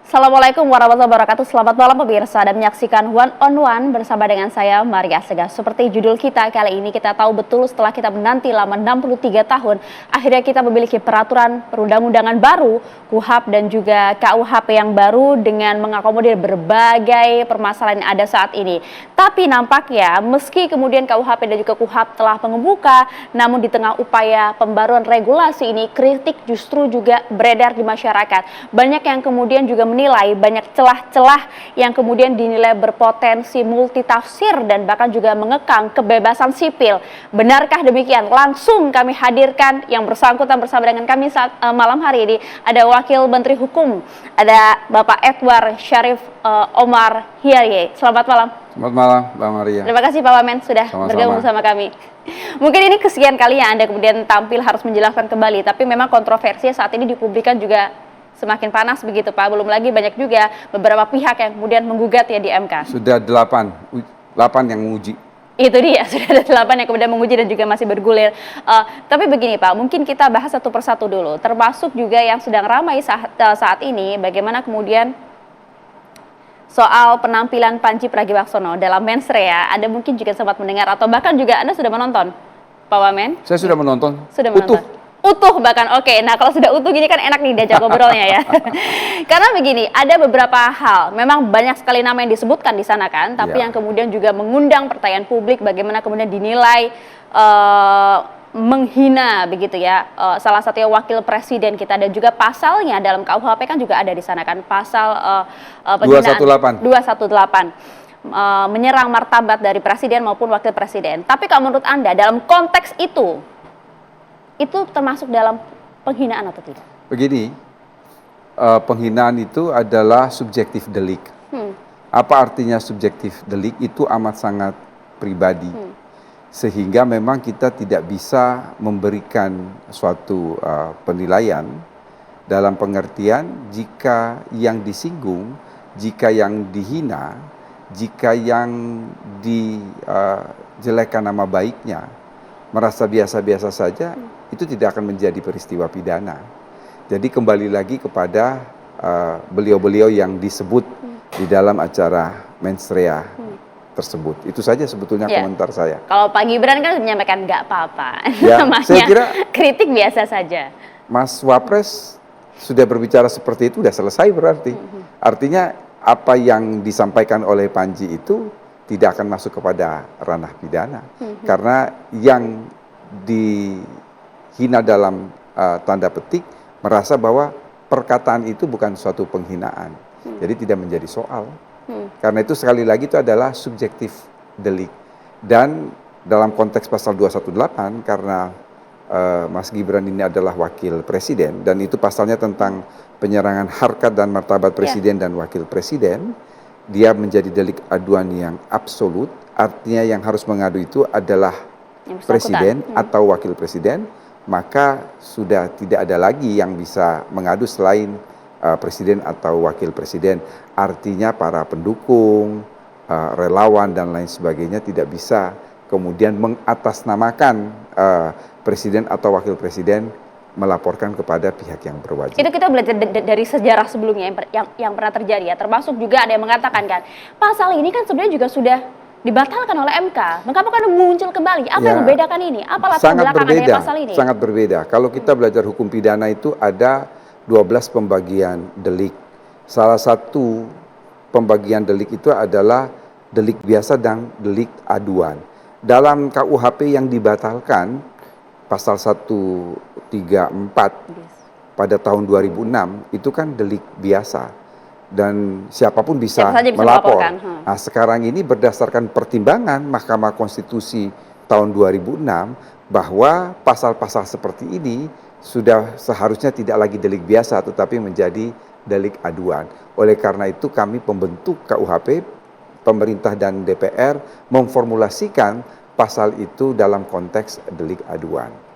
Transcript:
Assalamualaikum warahmatullahi wabarakatuh. Selamat malam pemirsa dan menyaksikan One on One bersama dengan saya Maria Segah. Seperti judul kita kali ini, kita tahu betul setelah kita menanti lama 63 tahun, akhirnya kita memiliki peraturan perundang-undangan baru, KUHP dan juga KUHP yang baru dengan mengakomodir berbagai permasalahan yang ada saat ini. Tapi nampaknya meski kemudian KUHP dan juga KUHP telah mengemuka, namun di tengah upaya pembaruan regulasi ini, kritik justru juga beredar di masyarakat. Banyak yang kemudian juga menilai banyak celah-celah yang kemudian dinilai berpotensi multitafsir dan bahkan juga mengekang kebebasan sipil. Benarkah demikian? Langsung kami hadirkan yang bersangkutan bersama dengan kami saat malam hari ini. Ada Wakil Menteri Hukum, ada Bapak Edward Syarif Omar Hiyarye. Selamat malam. Selamat malam, Mbak Maria. Terima kasih Pak Wamen sudah bergabung bersama kami. Mungkin ini kesekian kalinya Anda kemudian tampil harus menjelaskan kembali, tapi memang kontroversi saat ini dipublikkan juga semakin panas begitu Pak. Belum lagi banyak juga beberapa pihak yang kemudian menggugat ya di MK. Sudah 8 yang menguji. Itu dia, sudah ada 8 yang kemudian menguji dan juga masih bergulir. Tapi begini Pak, mungkin kita bahas satu persatu dulu. Termasuk juga yang sedang ramai saat ini, bagaimana kemudian soal penampilan Pandji Pragiwaksono dalam Mensrea. Anda mungkin juga sempat mendengar atau bahkan juga Anda sudah menonton, Pak Wamen? Saya sudah menonton. Sudah menonton. Utuh bahkan, oke. Nah kalau sudah utuh gini kan enak nih diajak ngobrolnya ya. Karena begini, ada beberapa hal, memang banyak sekali nama yang disebutkan di sana kan, tapi yang kemudian juga mengundang pertanyaan publik bagaimana kemudian dinilai menghina begitu ya, salah satunya wakil presiden kita, dan juga pasalnya dalam KUHP kan juga ada di sana kan, pasal penghinaan 218. Menyerang martabat dari presiden maupun wakil presiden. Tapi kalau menurut Anda dalam konteks itu termasuk dalam penghinaan atau tidak? Begini, penghinaan itu adalah subjektif delik. Apa artinya subjektif delik? Itu amat sangat pribadi. Sehingga memang kita tidak bisa memberikan suatu penilaian dalam pengertian jika yang disinggung, jika yang dihina, jika yang dijelekkan nama baiknya, merasa biasa-biasa saja, itu tidak akan menjadi peristiwa pidana. Jadi kembali lagi kepada beliau-beliau yang disebut di dalam acara Mensrea tersebut. Itu saja sebetulnya komentar saya. Kalau Pak Gibran kan menyampaikan nggak apa-apa, ya, namanya saya kira kritik biasa saja. Mas Wapres sudah berbicara seperti itu, sudah selesai berarti. Artinya apa yang disampaikan oleh Pandji itu tidak akan masuk kepada ranah pidana. Karena yang dihina dalam tanda petik merasa bahwa perkataan itu bukan suatu penghinaan. Jadi tidak menjadi soal. Karena itu sekali lagi itu adalah subjektif delik. Dan dalam konteks pasal 218 karena Mas Gibran ini adalah wakil presiden dan itu pasalnya tentang penyerangan harkat dan martabat presiden dan wakil presiden, dia menjadi delik aduan yang absolut. Artinya yang harus mengadu itu adalah presiden atau wakil presiden, maka sudah tidak ada lagi yang bisa mengadu selain presiden atau wakil presiden. Artinya para pendukung, relawan dan lain sebagainya tidak bisa kemudian mengatasnamakan presiden atau wakil presiden melaporkan kepada pihak yang berwajib. Itu kita belajar dari sejarah sebelumnya yang pernah terjadi ya, termasuk juga ada yang mengatakan kan, pasal ini kan sebenarnya juga sudah dibatalkan oleh MK. Mengapa kan muncul kembali? Apa yang membedakan ini? Apa latar belakang adanya pasal ini? Sangat berbeda. Kalau kita belajar hukum pidana itu ada 12 pembagian delik. Salah satu pembagian delik itu adalah delik biasa dan delik aduan. Dalam KUHP yang dibatalkan, pasal 134 pada tahun 2006, itu kan delik biasa. Dan siapapun bisa melapor. Nah, sekarang ini berdasarkan pertimbangan Mahkamah Konstitusi tahun 2006, bahwa pasal-pasal seperti ini sudah seharusnya tidak lagi delik biasa tetapi menjadi delik aduan. Oleh karena itu kami pembentuk KUHP, pemerintah dan DPR memformulasikan pasal itu dalam konteks delik aduan.